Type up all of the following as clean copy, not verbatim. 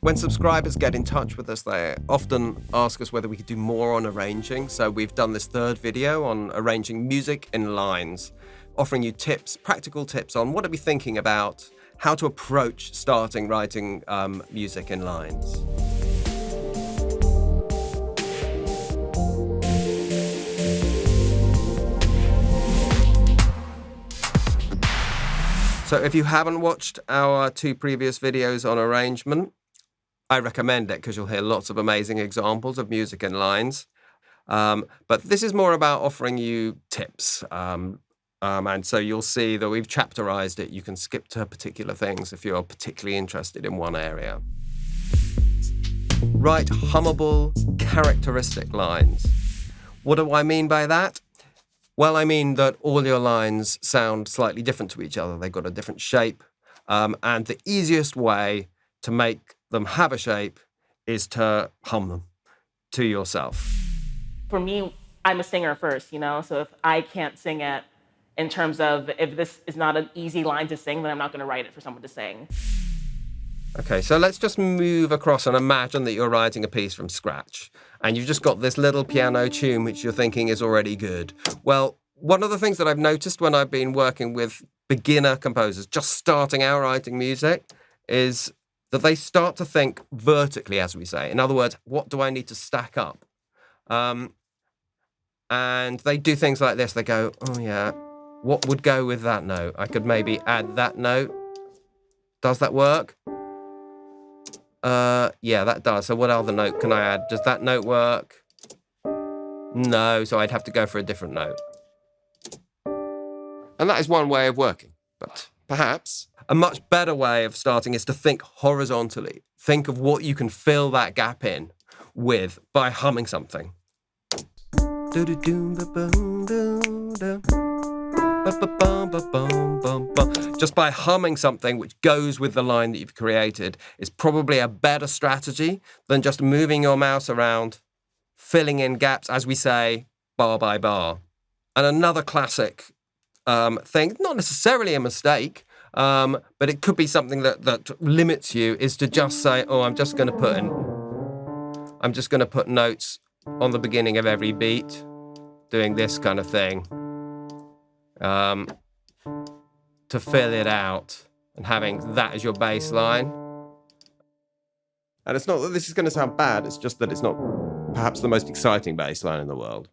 When subscribers get in touch with us, they often ask us whether we could do more on arranging. So we've done this third video on arranging music in lines, offering you tips, practical tips on what to be thinking about, how to approach starting writing music in lines. So if you haven't watched our two previous videos on arrangement, I recommend it because you'll hear lots of amazing examples of music in lines. But this is more about offering you tips. And so you'll see that we've chapterized it. You can skip to particular things if you're particularly interested in one area. Write hummable, characteristic lines. What do I mean by that? Well, I mean that all your lines sound slightly different to each other. They've got a different shape. And the easiest way to make them have a shape is to hum them to yourself. For me, I'm a singer first, so if I can't sing it in terms of if this is not an easy line to sing, then I'm not going to write it for someone to sing. Okay, so let's just move across and imagine that you're writing a piece from scratch and you've just got this little piano tune which you're thinking is already good. Well, one of the things that I've noticed when I've been working with beginner composers just starting out writing music is that they start to think vertically, as we say. In other words, what do I need to stack up? And they do things like this. They go, oh yeah, what would go with that note? I could maybe add that note. Does that work? Yeah, that does. So what other note can I add? Does that note work? No, so I'd have to go for a different note. And that is one way of working, but perhaps a much better way of starting is to think horizontally. Think of what you can fill that gap in with by humming something. Just by humming something which goes with the line that you've created is probably a better strategy than just moving your mouse around, filling in gaps, as we say, bar by bar. And another classic thing, not necessarily a mistake, but it could be something that limits you, is to just say, oh, I'm just going to put notes on the beginning of every beat, doing this kind of thing, to fill it out and having that as your bass line. And it's not that this is going to sound bad, it's just that it's not perhaps the most exciting bass line in the world.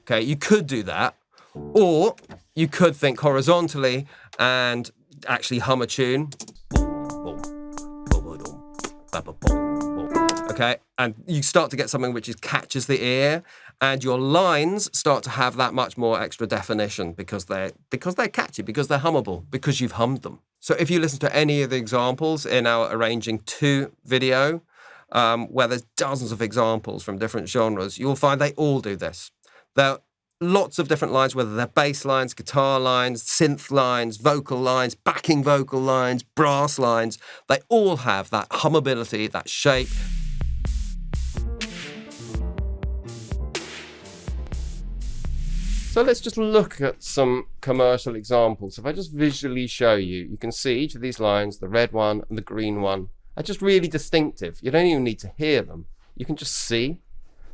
Okay, you could do that, or you could think horizontally and actually hum a tune. Okay, and you start to get something which catches the ear, and your lines start to have that much more extra definition because they're catchy, because they're hummable, because you've hummed them. So if you listen to any of the examples in our Arranging 2 video, where there's dozens of examples from different genres, you'll find they all do this. There are lots of different lines, whether they're bass lines, guitar lines, synth lines, vocal lines, backing vocal lines, brass lines. They all have that hummability, that shape. So let's just look at some commercial examples. If I just visually show you, you can see each of these lines, the red one and the green one, are just really distinctive. You don't even need to hear them. You can just see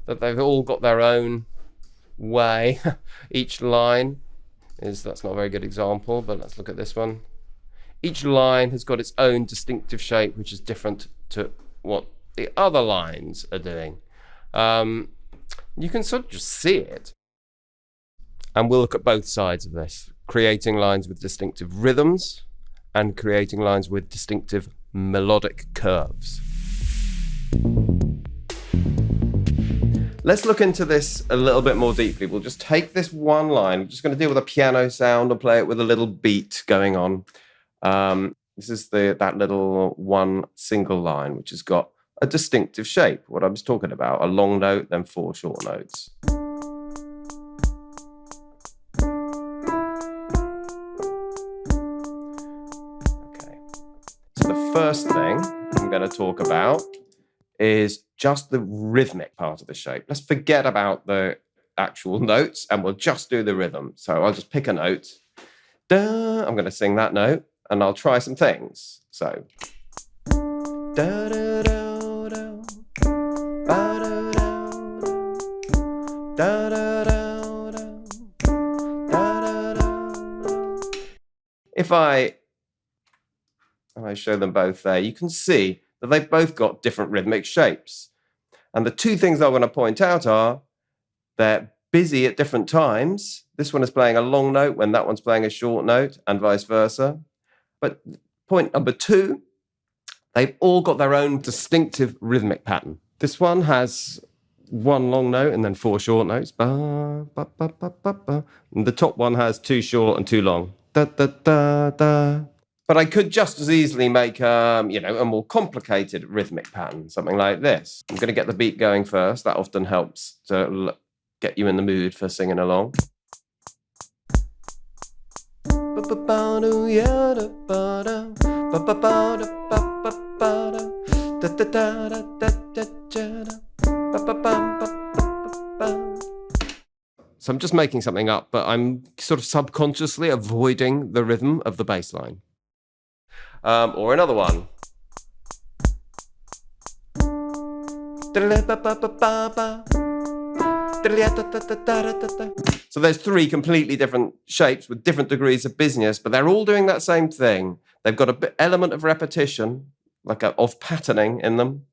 that they've all got their own way. Each line that's not a very good example, but let's look at this one. Each line has got its own distinctive shape, which is different to what the other lines are doing. You can sort of just see it. And we'll look at both sides of this, creating lines with distinctive rhythms and creating lines with distinctive melodic curves. Let's look into this a little bit more deeply. We'll just take this one line. I'm just going to deal with a piano sound and play it with a little beat going on. This is that little one single line, which has got a distinctive shape, what I was talking about, a long note, then 4 short notes. First thing I'm going to talk about is just the rhythmic part of the shape. Let's forget about the actual notes and we'll just do the rhythm. So I'll just pick a note. Da, I'm going to sing that note. and I'll try some things. So. Da, da, da, da. Ba, da, da, da. Da, da, da, da. Da, da, da. If I show them both there, you can see that they've both got different rhythmic shapes. And the two things I want to point out are they're busy at different times. This one is playing a long note when that one's playing a short note, and vice versa. But point number two, they've all got their own distinctive rhythmic pattern. This one has one long note and then four short notes. Ba, ba, ba, ba, ba, ba. And the top one has two short and two long. Da, da, da, da. But I could just as easily make, a more complicated rhythmic pattern, something like this. I'm going to get the beat going first. That often helps to get you in the mood for singing along. So I'm just making something up, but I'm sort of subconsciously avoiding the rhythm of the bass line. Or another one. So there's three completely different shapes with different degrees of busyness, but they're all doing that same thing. They've got an element of repetition, of patterning in them.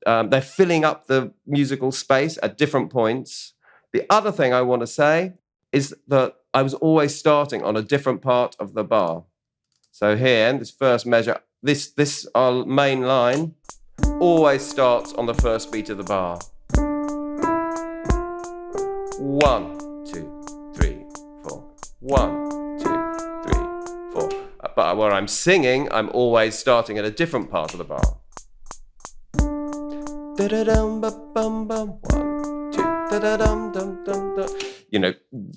They're filling up the musical space at different points. The other thing I want to say is that I was always starting on a different part of the bar. So here, in this first measure, our main line always starts on the first beat of the bar. 1, 2, 3, 4. 1, 2, 3, 4. But where I'm singing, I'm always starting at a different part of the bar. 1, 2.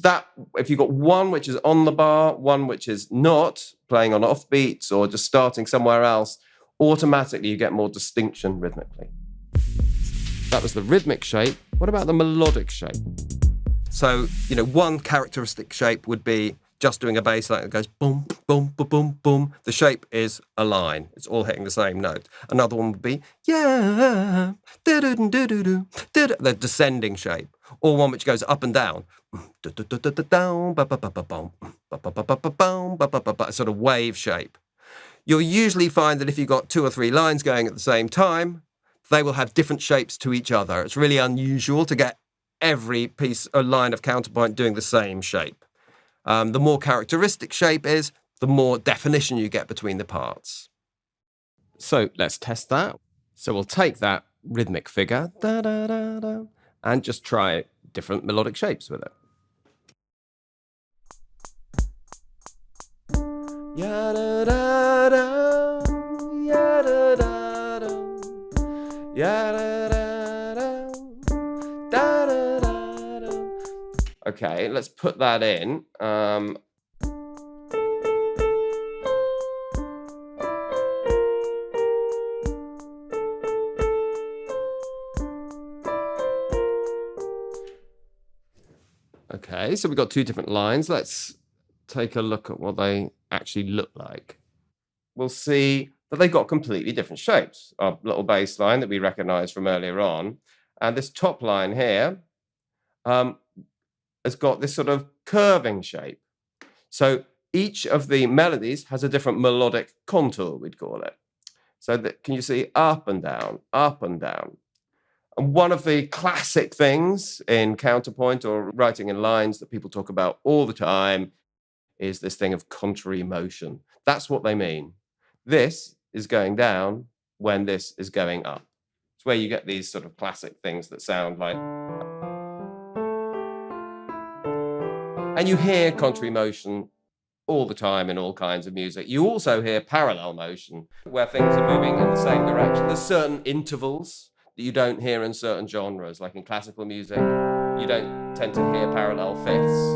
That if you've got one which is on the bar, one which is not, playing on off beats or just starting somewhere else, automatically you get more distinction rhythmically. That was the rhythmic shape. What about the melodic shape? So, one characteristic shape would be just doing a bass line that goes boom, boom, boom, boom, boom. The shape is a line. It's all hitting the same note. Another one would be, yeah, the descending shape. Or one which goes up and down. A sort of wave shape. You'll usually find that if you've got 2 or 3 lines going at the same time, they will have different shapes to each other. It's really unusual to get every piece, a line of counterpoint doing the same shape. The more characteristic shape is, the more definition you get between the parts. So let's test that. So we'll take that rhythmic figure and just try different melodic shapes with it. Okay, let's put that in. Okay, so we've got 2 different lines. Let's take a look at what they actually look like. We'll see that they've got completely different shapes. Our little bass line that we recognized from earlier on, and this top line here has got this sort of curving shape. So each of the melodies has a different melodic contour, we'd call it. So that, can you see up and down, up and down? And one of the classic things in counterpoint or writing in lines that people talk about all the time is this thing of contrary motion. That's what they mean. This is going down when this is going up. It's where you get these sort of classic things that sound like... And you hear contrary motion all the time in all kinds of music. You also hear parallel motion, where things are moving in the same direction. There's certain intervals that you don't hear in certain genres, like in classical music. You don't tend to hear parallel fifths,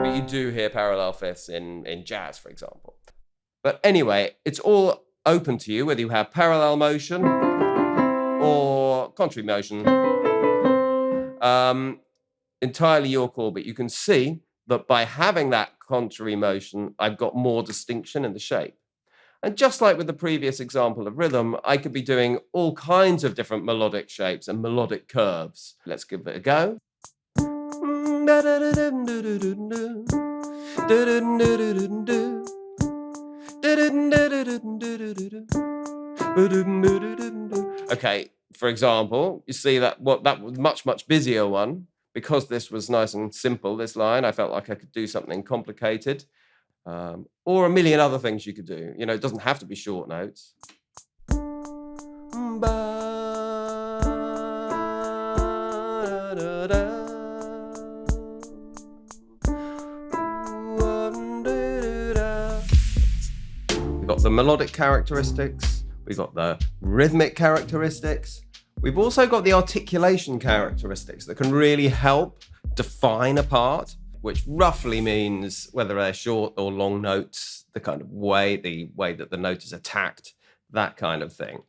but you do hear parallel fifths in jazz, for example. But anyway, it's all open to you, whether you have parallel motion or contrary motion. Entirely your call, but you can see that by having that contrary motion, I've got more distinction in the shape. And just like with the previous example of rhythm, I could be doing all kinds of different melodic shapes and melodic curves. Let's give it a go. Okay, for example, you see that that was much busier one. Because this was nice and simple, this line, I felt like I could do something complicated. Or a million other things you could do. You know, it doesn't have to be short notes. We've got the melodic characteristics, we've got the rhythmic characteristics, we've also got the articulation characteristics that can really help define a part, which roughly means whether they're short or long notes, the kind of way, the way that the note is attacked, that kind of thing.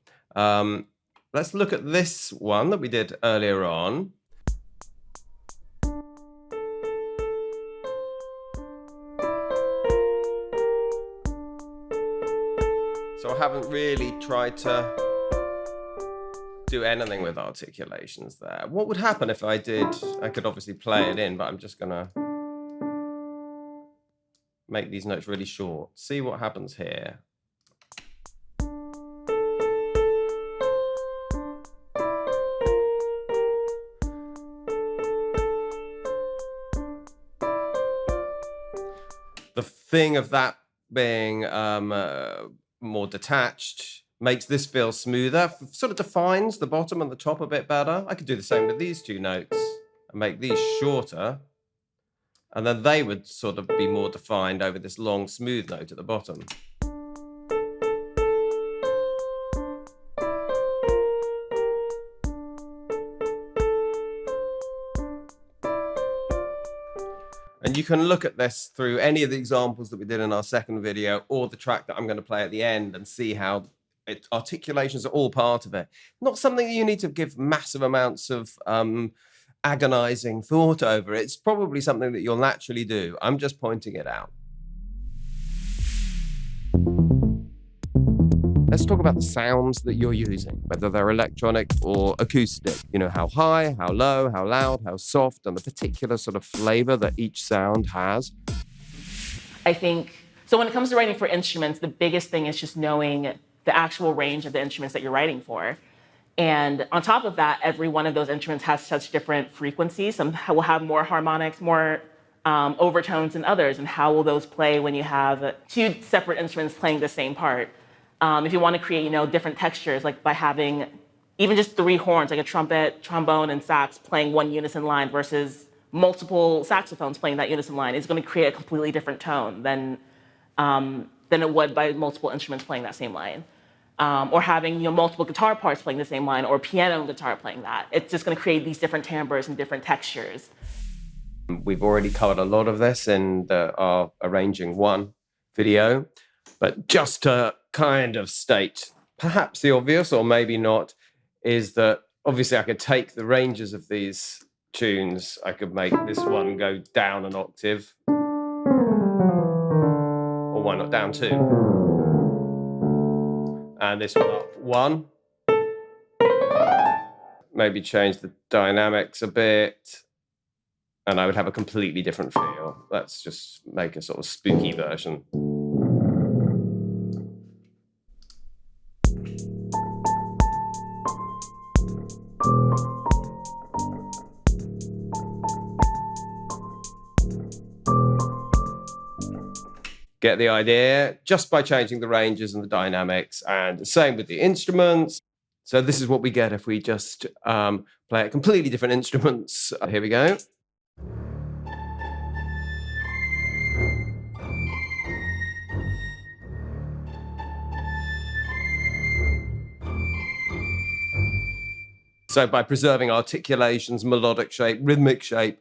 Let's look at this one that we did earlier on. So I haven't really tried to do anything with articulations there. What would happen if I did? I could obviously play it in, but I'm just gonna make these notes really short. See what happens here. The thing of that being more detached makes this feel smoother, sort of defines the bottom and the top a bit better. I could do the same with these two notes and make these shorter, and then they would sort of be more defined over this long, smooth note at the bottom. And you can look at this through any of the examples that we did in our second video or the track that I'm going to play at the end and see how articulations are all part of it. Not something that you need to give massive amounts of agonizing thought over. It's probably something that you'll naturally do. I'm just pointing it out. Let's talk about the sounds that you're using, whether they're electronic or acoustic. You know, how high, how low, how loud, how soft, and the particular sort of flavor that each sound has. I think, so when it comes to writing for instruments, the biggest thing is just knowing the actual range of the instruments that you're writing for. And on top of that, every one of those instruments has such different frequencies. Some will have more harmonics, more overtones than others. And how will those play when you have two separate instruments playing the same part? If you want to create, different textures, like by having even just three horns, like a trumpet, trombone, and sax playing one unison line versus multiple saxophones playing that unison line, is going to create a completely different tone than it would by multiple instruments playing that same line. Or having multiple guitar parts playing the same line, or piano and guitar playing that. It's just going to create these different timbres and different textures. We've already covered a lot of this in our Arranging One video, but just to kind of state perhaps the obvious, or maybe not, is that obviously I could take the ranges of these tunes. I could make this one go down an octave, or why not down two? And this one up one. Maybe change the dynamics a bit, and I would have a completely different feel. Let's just make a sort of spooky version. Get the idea just by changing the ranges and the dynamics, and the same with the instruments. So this is what we get if we just play at completely different instruments. Here we go. So by preserving articulations, melodic shape, rhythmic shape,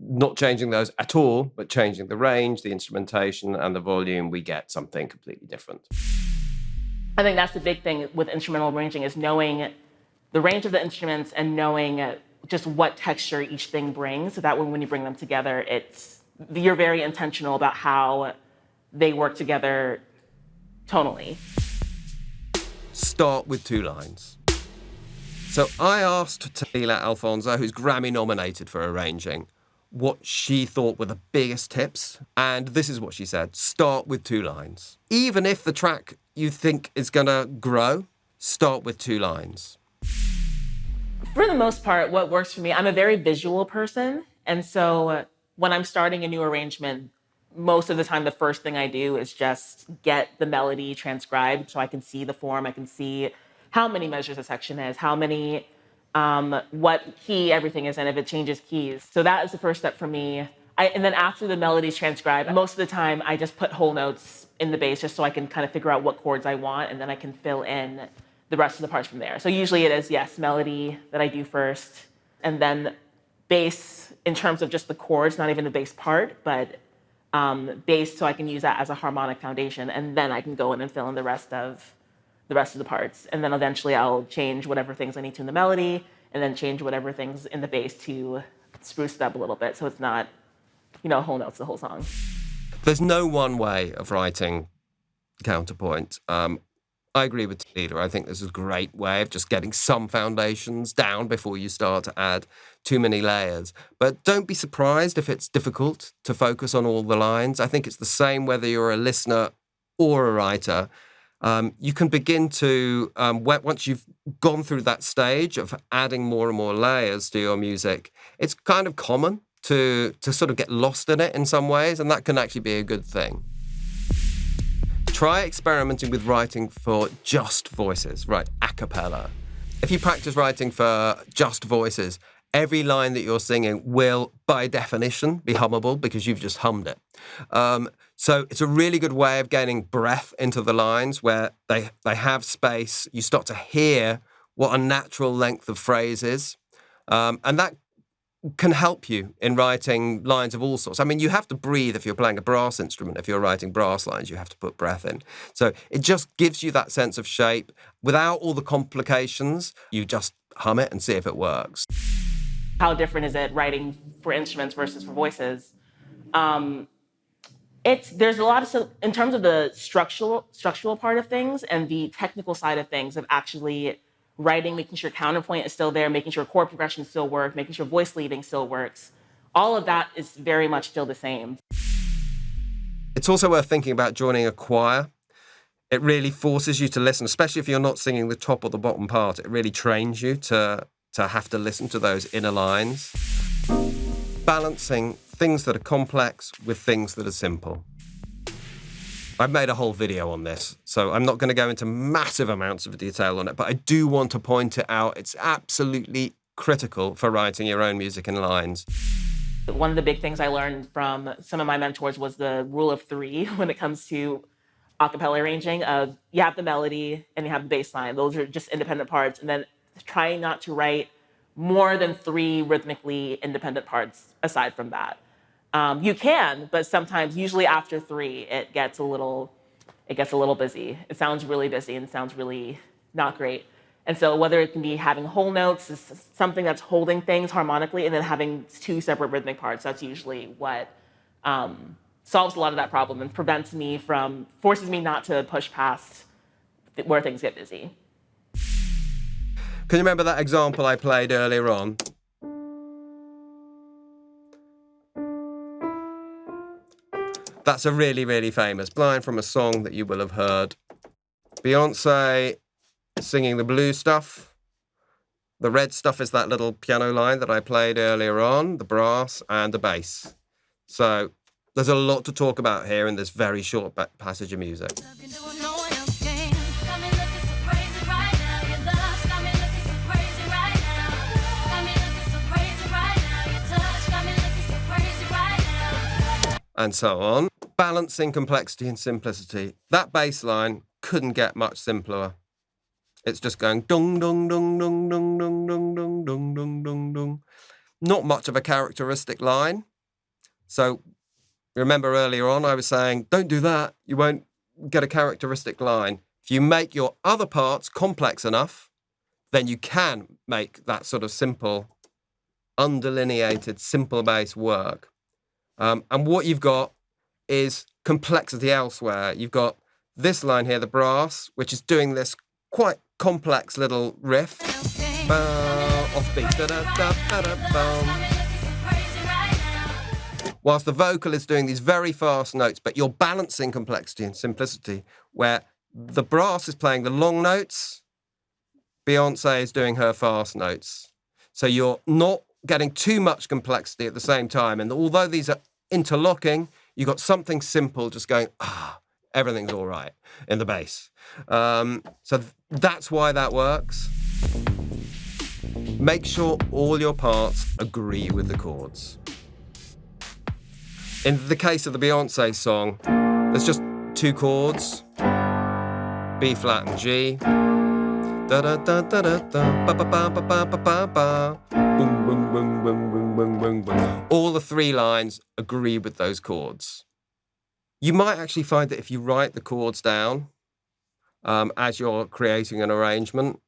not changing those at all, but changing the range, the instrumentation, and the volume, we get something completely different. I think that's the big thing with instrumental arranging, is knowing the range of the instruments and knowing just what texture each thing brings, so that when you bring them together, you're very intentional about how they work together tonally. Start with 2 lines. So I asked Talila Alfonso, who's Grammy nominated for arranging, what she thought were the biggest tips. And this is what she said. Start with 2 lines. Even if the track you think is going to grow, start with 2 lines. For the most part, what works for me, I'm a very visual person. And so when I'm starting a new arrangement, most of the time, the first thing I do is just get the melody transcribed so I can see the form. I can see how many measures a section is, how many, what key everything is in, if it changes keys. So that is the first step for me. And then after the melody's transcribed, most of the time I just put whole notes in the bass just so I can kind of figure out what chords I want, and then I can fill in the rest of the parts from there. So usually it is, yes, melody that I do first, and then bass in terms of just the chords, not even the bass part, but bass so I can use that as a harmonic foundation, and then I can go in and fill in the rest of the parts. And then eventually I'll change whatever things I need to in the melody, and then change whatever things in the bass to spruce it up a little bit so it's not, whole notes the whole song. There's no one way of writing counterpoint. I agree with Talila. I think this is a great way of just getting some foundations down before you start to add too many layers. But don't be surprised if it's difficult to focus on all the lines. I think it's the same whether you're a listener or a writer. You can begin to, once you've gone through that stage of adding more and more layers to your music, it's kind of common to sort of get lost in it in some ways, and that can actually be a good thing. Try experimenting with writing for just voices, right? A cappella. If you practice writing for just voices, every line that you're singing will, by definition, be hummable because you've just hummed it. So it's a really good way of getting breath into the lines where they have space. You start to hear what a natural length of phrase is. And that can help you in writing lines of all sorts. I mean, you have to breathe if you're playing a brass instrument. If you're writing brass lines, you have to put breath in. So it just gives you that sense of shape. Without all the complications, you just hum it and see if it works. How different is it writing for instruments versus for voices? There's a lot of, in terms of the structural part of things and the technical side of things, of actually writing, making sure counterpoint is still there, making sure chord progressions still work, making sure voice leading still works. All of that is very much still the same. It's also worth thinking about joining a choir. It really forces you to listen, especially if you're not singing the top or the bottom part. It really trains you to have to listen to those inner lines. Balancing things that are complex with things that are simple. I've made a whole video on this, so I'm not going to go into massive amounts of detail on it, but I do want to point it out. It's absolutely critical for writing your own music in lines. One of the big things I learned from some of my mentors was the rule of 3 when it comes to a cappella arranging, of you have the melody and you have the bass line. Those are just independent parts, and then try not to write more than 3 rhythmically independent parts aside from that. You can, but sometimes, usually after 3, it gets a little busy. It sounds really busy and sounds really not great. And so whether it can be having whole notes, something that's holding things harmonically, and then having 2 separate rhythmic parts, that's usually what solves a lot of that problem and forces me not to push past where things get busy. Can you remember that example I played earlier on? That's a really, really famous line from a song that you will have heard. Beyonce singing the blue stuff. The red stuff is that little piano line that I played earlier on, the brass and the bass. So there's a lot to talk about here in this very short passage of music. And so on. Balancing complexity and simplicity. That bass line couldn't get much simpler. It's just going dong dong dong dong dong dong dong dong dong dong dong dong. Not much of a characteristic line. So remember earlier on I was saying, don't do that. You won't get a characteristic line. If you make your other parts complex enough, then you can make that sort of simple, undelineated, simple bass work. And what you've got is complexity elsewhere. You've got this line here, the brass, which is doing this quite complex little riff. Offbeat. Whilst the vocal is doing these very fast notes, but you're balancing complexity and simplicity, where the brass is playing the long notes, Beyonce is doing her fast notes. So you're not getting too much complexity at the same time. And although these are interlocking, you've got something simple just going, everything's all right in the bass. So that's why that works. Make sure all your parts agree with the chords. In the case of the Beyonce song, there's just 2 chords, B flat and G. Da da da da da da ba ba ba ba ba ba ba ba. Boom boom boom boom boom boom boom boom. All the 3 lines agree with those chords. You might actually find that if you write the chords down as you're creating an arrangement,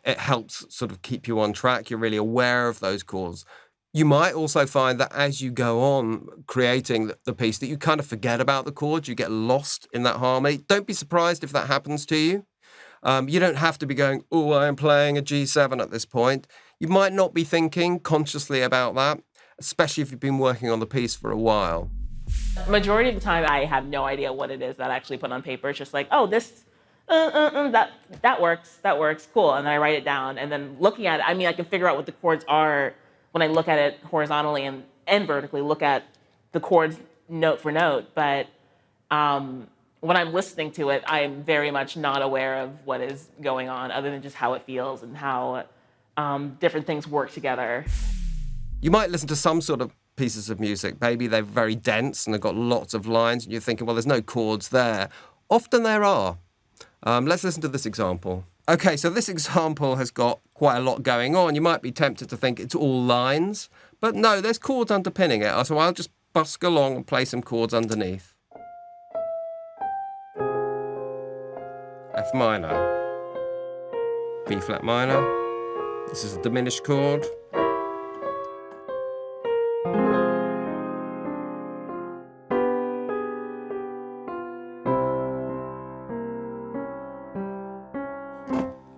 it helps sort of keep you on track. You're really aware of those chords. You might also find that as you go on creating the piece, that you kind of forget about the chords. You get lost in that harmony. Don't be surprised if that happens to you. You don't have to be going, oh, I'm playing a G7 at this point. You might not be thinking consciously about that, especially if you've been working on the piece for a while. Majority of the time, I have no idea what it is that I actually put on paper. It's just like, oh, this, that works, cool. And then I write it down. And then looking at it, I mean, I can figure out what the chords are when I look at it horizontally and vertically, look at the chords note for note. But when I'm listening to it, I'm very much not aware of what is going on other than just how it feels and how different things work together. You might listen to some sort of pieces of music. Maybe they're very dense and they've got lots of lines and you're thinking, well, there's no chords there. Often there are. Let's listen to this example. Okay, so this example has got quite a lot going on. You might be tempted to think it's all lines, but no, there's chords underpinning it. So I'll just busk along and play some chords underneath. F minor, B flat minor. This is a diminished chord.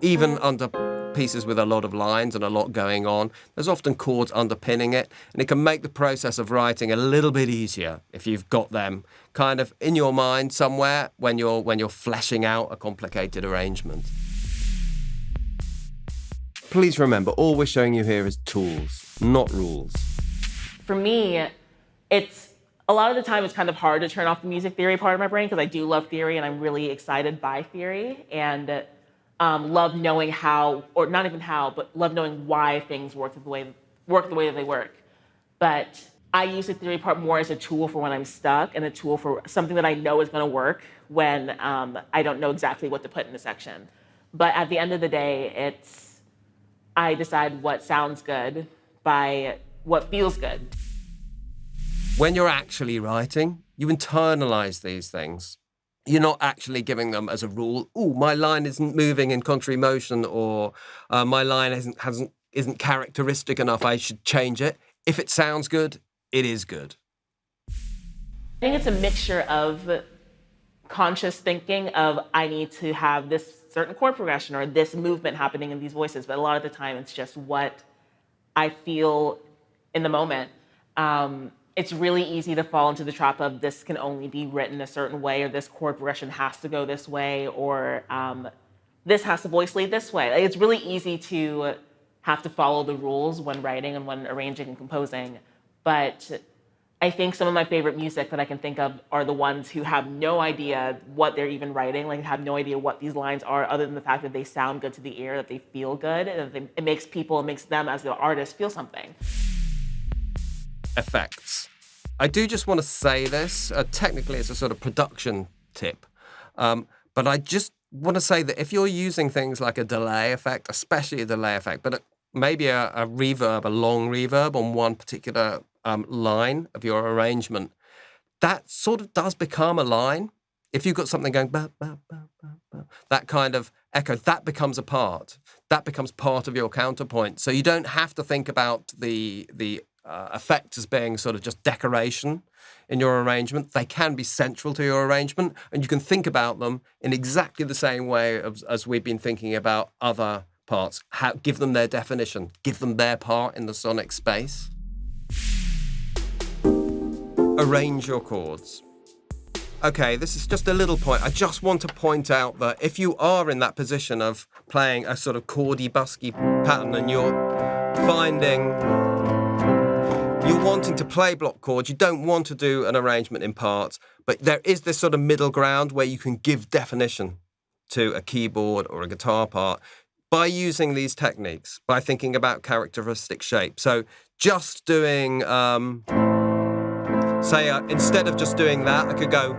Even under pieces with a lot of lines and a lot going on, there's often chords underpinning it, and it can make the process of writing a little bit easier if you've got them kind of in your mind somewhere when you're fleshing out a complicated arrangement. Please remember, all we're showing you here is tools, not rules. For me, it's a lot of the time it's kind of hard to turn off the music theory part of my brain because I do love theory and I'm really excited by theory and love knowing how, or not even how, but love knowing why things work the way that they work. But I use the theory part more as a tool for when I'm stuck and a tool for something that I know is going to work when I don't know exactly what to put in a section. But at the end of the day, I decide what sounds good by what feels good. When you're actually writing, you internalize these things. You're not actually giving them as a rule. Oh, my line isn't moving in contrary motion, or my line isn't characteristic enough. I should change it. If it sounds good, it is good. I think it's a mixture of conscious thinking of I need to have this certain chord progression or this movement happening in these voices, but a lot of the time it's just what I feel in the moment. It's really easy to fall into the trap of this can only be written a certain way, or this chord progression has to go this way, or this has to voice lead this way. Like, it's really easy to have to follow the rules when writing and when arranging and composing. But I think some of my favorite music that I can think of are the ones who have no idea what they're even writing, like have no idea what these lines are other than the fact that they sound good to the ear, that they feel good, and it makes them as the artist feel something. Effects. I do just want to say this, technically it's a sort of production tip, but I just want to say that if you're using things like a delay effect, especially a delay effect, but maybe a reverb, a long reverb on one particular line of your arrangement, that sort of does become a line. If you've got something going, ba, ba, ba, ba, ba, that kind of echo, that becomes a part. That becomes part of your counterpoint. So you don't have to think about the effect as being sort of just decoration in your arrangement. They can be central to your arrangement, and you can think about them in exactly the same way as we've been thinking about other parts. Give them their definition, give them their part in the sonic space. Arrange your chords. Okay, this is just a little point. I just want to point out that if you are in that position of playing a sort of chordy, busky pattern and you're wanting to play block chords, you don't want to do an arrangement in parts, but there is this sort of middle ground where you can give definition to a keyboard or a guitar part by using these techniques, by thinking about characteristic shape. So just doing, instead of just doing that, I could go.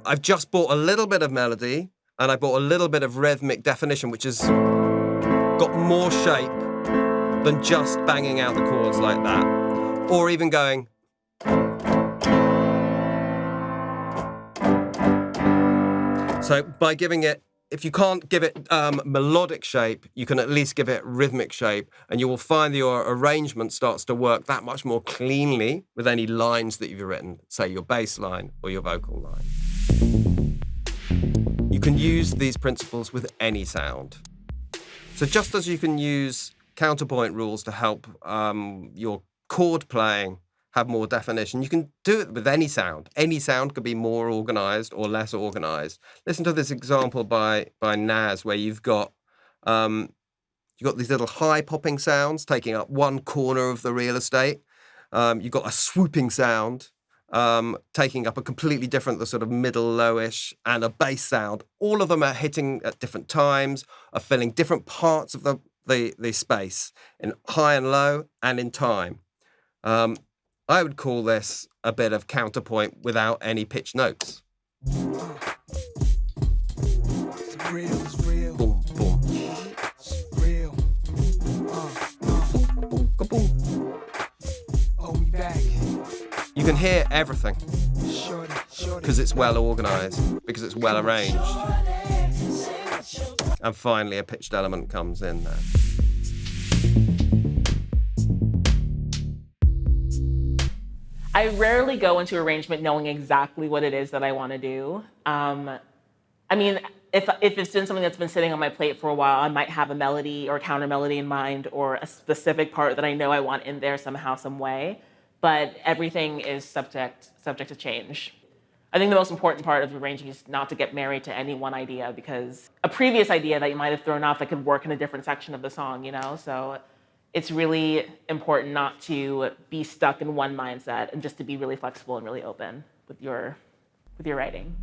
I've just brought a little bit of melody and I brought a little bit of rhythmic definition, which has got more shape than just banging out the chords like that. Or even going. So by giving it, if you can't give it melodic shape, you can at least give it rhythmic shape, and you will find that your arrangement starts to work that much more cleanly with any lines that you've written, say your bass line or your vocal line. You can use these principles with any sound. So just as you can use counterpoint rules to help your chord playing have more definition, you can do it with any sound. Any sound could be more organized or less organized. Listen to this example by Nas, where you've got these little high popping sounds taking up one corner of the real estate. You've got a swooping sound taking up a completely different, the sort of middle lowish, and a bass sound. All of them are hitting at different times, are filling different parts of the space in high and low and in time. I would call this a bit of counterpoint without any pitch notes. It's real. Boom, boom. It's real. Boom, boom. Oh, we back. You can hear everything Shorty. because it's well organized, because it's well arranged. And finally, a pitched element comes in there. I rarely go into arrangement knowing exactly what it is that I want to do. If it's been something that's been sitting on my plate for a while, I might have a melody or a counter melody in mind, or a specific part that I know I want in there somehow, some way. But everything is subject to change. I think the most important part of arranging is not to get married to any one idea, because a previous idea that you might have thrown off that could work in a different section of the song, So it's really important not to be stuck in one mindset, and just to be really flexible and really open with your writing.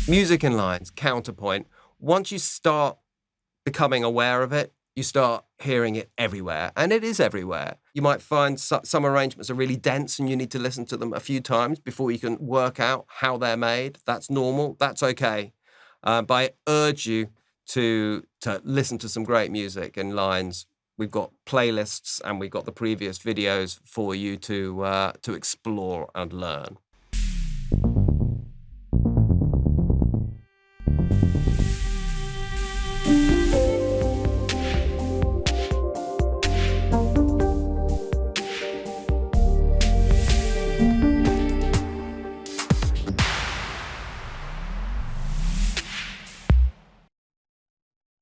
Music in lines, counterpoint. Once you start becoming aware of it, you start hearing it everywhere, and it is everywhere. You might find some arrangements are really dense and you need to listen to them a few times before you can work out how they're made. That's normal, that's okay. But I urge you to listen to some great music in lines. We've got playlists and we've got the previous videos for you to explore and learn.